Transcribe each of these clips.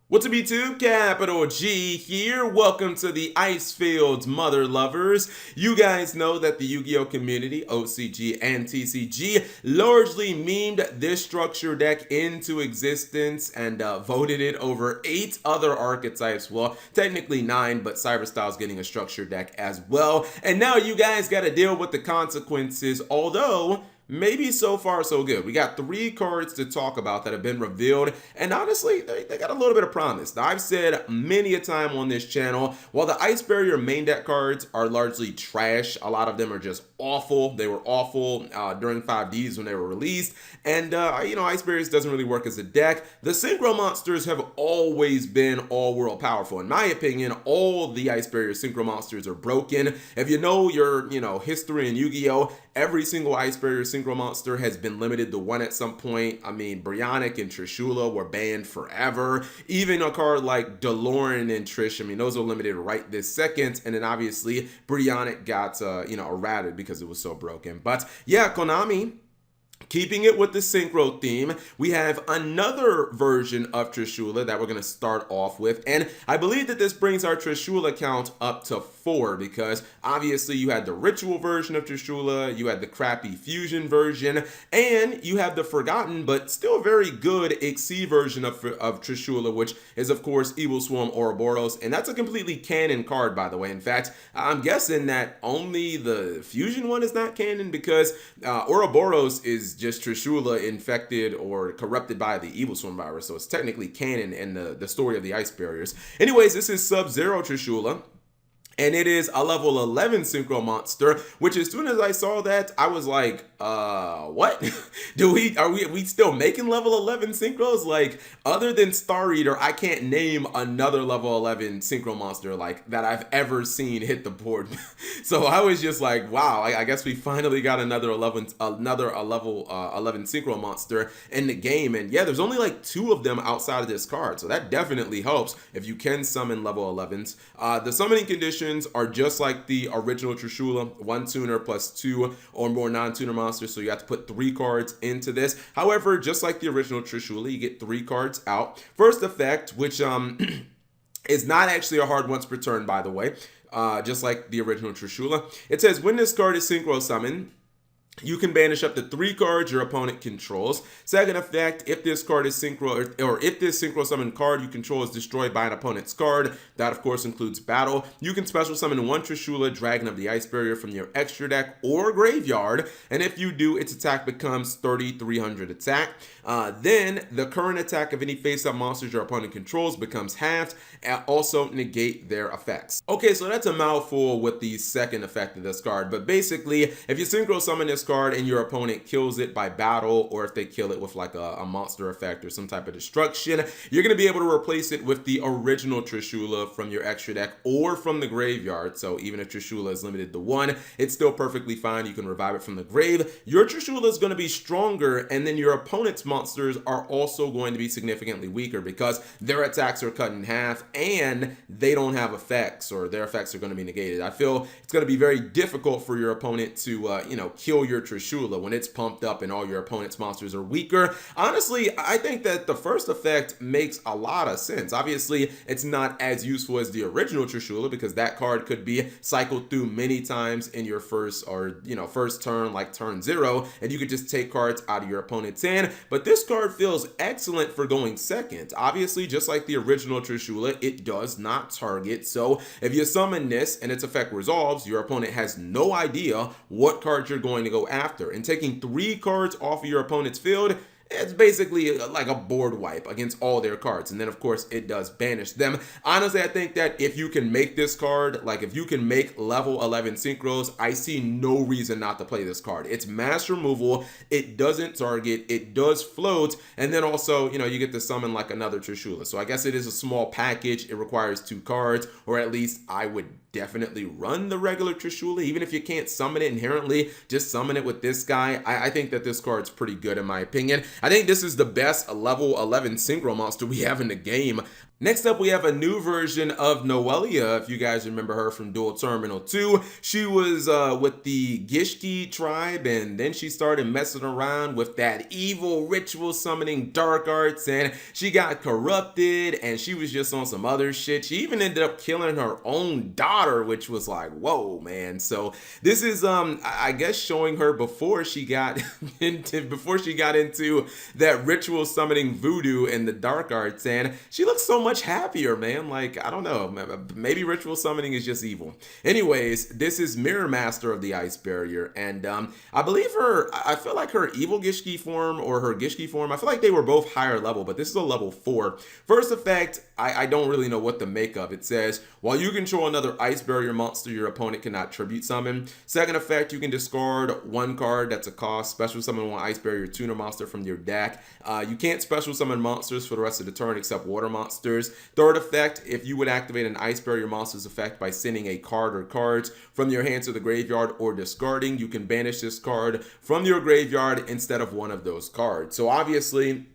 What's up YouTube? Capital G here. Welcome to the Icefields Mother Lovers. You guys know that the Yu-Gi-Oh community, OCG and TCG, largely memed this structure deck into existence and voted it over 8 other archetypes. Well, technically 9, but Cyberstyle's getting a structure deck as well. And now you guys got to deal with the consequences, although maybe so far so good. We got 3 cards to talk about that have been revealed, and honestly, they got a little bit of promise. Now, I've said many a time on this channel, while the Ice Barrier main deck cards are largely trash, a lot of them are just awful. They were awful during 5Ds when they were released, and Ice Barriers doesn't really work as a deck. The Synchro monsters have always been all-world powerful. In my opinion, all the Ice Barrier Synchro monsters are broken. If you know your history in Yu-Gi-Oh, every single Ice Barrier Synchro monster has been limited to 1 at some point. I mean, Brionic and Trishula were banned forever. Even a card like DeLorean and Trish, I mean, those are limited right this second. And then obviously, Brionic got, errated because it was so broken. But yeah, Konami, keeping it with the Synchro theme, we have another version of Trishula that we're going to start off with. And I believe that this brings our Trishula count up to 4 because obviously you had the ritual version of Trishula, you had the crappy fusion version, and you have the forgotten but still very good XC version of Trishula, which is of course Evil Swarm Ouroboros. And that's a completely canon card, by the way. In fact, I'm guessing that only the fusion one is not canon because Ouroboros is just Trishula infected or corrupted by the Evil Swarm virus, so it's technically canon in the story of the Ice Barriers. Anyways, this is Sub-Zero Trishula, and it is a level 11 Synchro monster, which as soon as I saw that, I was like, what? Are we still making level 11 Synchros? Like, other than Star Eater, I can't name another level 11 Synchro monster like that I've ever seen hit the board. So I was just like, wow, I guess we finally got another level 11 Synchro monster in the game. And yeah, there's only like 2 of them outside of this card, so that definitely helps if you can summon level 11s. The summoning conditions are just like the original Trishula, 1 tuner plus 2 or more non-tuner monsters, so you have to put 3 cards into this. However, just like the original Trishula, you get 3 cards out. First effect, which is not actually a hard once per turn, by the way, just like the original Trishula. It says, when this card is synchro summoned, you can banish up to 3 cards your opponent controls. Second effect, if this card is synchro, or if this synchro summon card you control is destroyed by an opponent's card, that of course includes battle, you can special summon 1 Trishula, Dragon of the Ice Barrier, from your extra deck or graveyard, and if you do, its attack becomes 3,300 attack. Then the current attack of any face-up monsters your opponent controls becomes halved, and also negate their effects. Okay, so that's a mouthful with the second effect of this card, but basically, if you synchro summon this card and your opponent kills it by battle, or if they kill it with like a monster effect or some type of destruction, you're going to be able to replace it with the original Trishula from your extra deck or from the graveyard. So even if Trishula is limited to 1, it's still perfectly fine. You can revive it from the grave. Your Trishula is going to be stronger, and then your opponent's monsters are also going to be significantly weaker because their attacks are cut in half and they don't have effects, or their effects are going to be negated. I feel it's going to be very difficult for your opponent to kill your Trishula when it's pumped up and all your opponent's monsters are weaker. Honestly, I think that the first effect makes a lot of sense. Obviously, it's not as useful as the original Trishula because that card could be cycled through many times in your first turn, like turn 0, and you could just take cards out of your opponent's hand. But this card feels excellent for going second. Obviously, just like the original Trishula, it does not target. So if you summon this and its effect resolves, your opponent has no idea what card you're going to go after, and taking 3 cards off of your opponent's field, it's basically like a board wipe against all their cards. And then of course it does banish them. Honestly, I think that if you can make this card, like if you can make level 11 synchros, I see no reason not to play this card. It's mass removal, it doesn't target, it does float, and then also you get to summon like another Trishula. So I guess it is a small package. It requires 2 cards, or at least I would definitely run the regular Trishula. Even if you can't summon it inherently, just summon it with this guy. I think that this card's pretty good in my opinion. I think this is the best level 11 Synchro monster we have in the game. Next up, we have a new version of Noelia. If you guys remember her from Dual Terminal 2, she was with the Gishki tribe, and then she started messing around with that evil ritual summoning dark arts, and she got corrupted, and she was just on some other shit. She even ended up killing her own daughter, which was like, whoa, man. So this is, I guess, showing her before she got into that ritual summoning voodoo and the dark arts, and she looks so much happier, man. Like, I don't know, maybe ritual summoning is just evil. Anyways, this is Mirror Master of the Ice Barrier, and I believe I feel like her evil Gishki form or her Gishki form, I feel like they were both higher level, but this is a level 4. First effect, I don't really know what to make of. It says, while you control another Ice Barrier monster, your opponent cannot tribute summon. Second effect, you can discard one card that's a cost, special summon one Ice Barrier tuner monster from your deck. You can't special summon monsters for the rest of the turn except water monsters. Third effect, if you would activate an Ice Barrier monster's effect by sending a card or cards from your hand to the graveyard or discarding, you can banish this card from your graveyard instead of one of those cards. So obviously,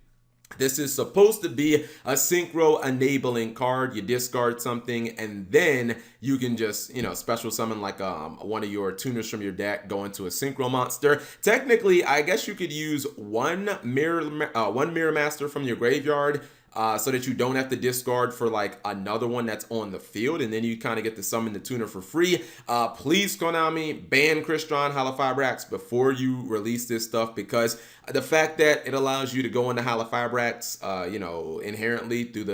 this is supposed to be a synchro enabling card. You discard something and then you can just, special summon like one of your tuners from your deck, go into a synchro monster. Technically, I guess you could use one mirror master from your graveyard, so that you don't have to discard for like another one that's on the field, and then you kind of get to summon the tuner for free. Please, Konami, ban Crystron Halifabrax before you release this stuff, because the fact that it allows you to go into Halifabrax, inherently through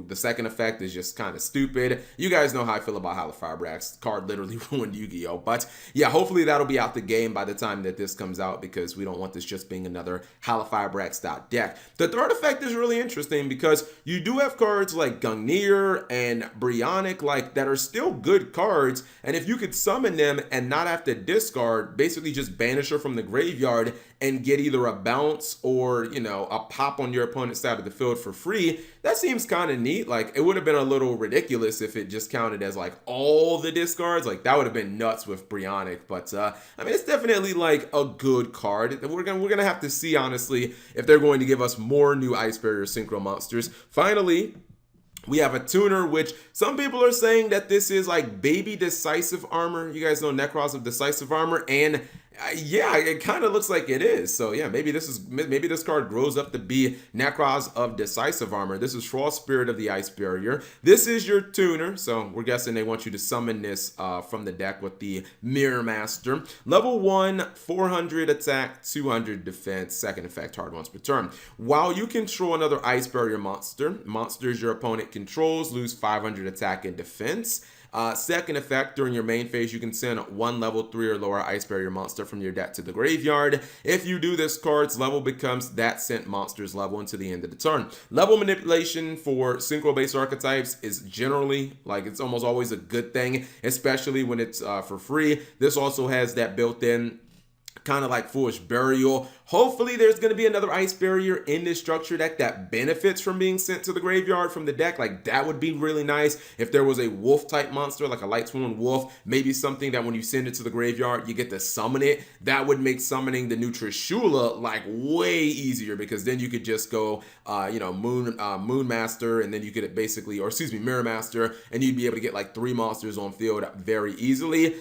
the second effect is just kind of stupid. You guys know how I feel about Halifabrax. The card literally ruined Yu-Gi-Oh! But yeah, hopefully that'll be out the game by the time that this comes out, because we don't want this just being another Halifabrax deck. The third effect is really interesting because you do have cards like Gungnir and Brionic that are still good cards, and if you could summon them and not have to discard, basically just banish her from the graveyard and get either a bounce or, a pop on your opponent's side of the field for free, that seems kind of neat. Like, it would have been a little ridiculous if it just counted as all the discards. That would have been nuts with Brionic. But it's definitely a good card. We're gonna have to see, honestly, if they're going to give us more new Ice Barrier Synchro monsters. Finally, we have a tuner, which some people are saying that this is baby Decisive Armor. You guys know Necros of Decisive Armor, and yeah, it kind of looks like it is. So yeah, maybe this card grows up to be Necros of Decisive Armor. This is Frost Spirit of the Ice Barrier. This is your tuner, so we're guessing they want you to summon this from the deck with the Mirror Master. Level 1, 400 attack, 200 defense, second effect, hard once per turn. While you control another Ice Barrier monster, monsters your opponent controls lose 500 attack and defense. Second effect, during your main phase, you can send one level 3 or lower Ice Barrier monster from your deck to the graveyard. If you do this, card's level becomes that sent monster's level until the end of the turn. Level manipulation for synchro-based archetypes is generally, it's almost always a good thing, especially when it's for free. This also has that built-in kind of Foolish Burial. Hopefully there's going to be another Ice Barrier in this structure deck that benefits from being sent to the graveyard from the deck. That would be really nice if there was a wolf type monster, like a Light Swoon Wolf, maybe something that when you send it to the graveyard, you get to summon it. That would make summoning the new Trishula way easier, because then you could just go, Moon Master, and then you could Mirror Master, and you'd be able to get 3 monsters on field very easily.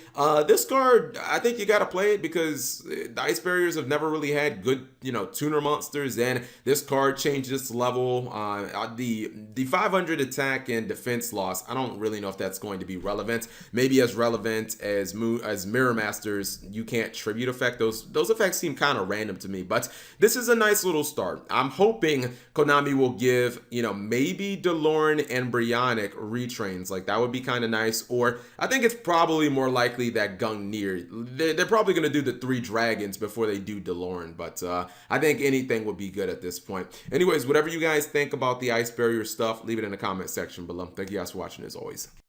This card, I think you got to play it because the Ice Barriers have never really had good, tuner monsters, and this card changed its level. The 500 attack and defense loss, I don't really know if that's going to be relevant. Maybe as relevant as Mirror Masters, you can't tribute effect. Those effects seem kind of random to me, but this is a nice little start. I'm hoping Konami will give, maybe DeLorean and Brionic retrains. That would be kind of nice. Or I think it's probably more likely that Gungnir, they're probably going to do the 3 dragons before they do DeLorean, but I think anything would be good at this point. Anyways, whatever you guys think about the Ice Barrier stuff, leave it in the comment section below. Thank you guys for watching as always.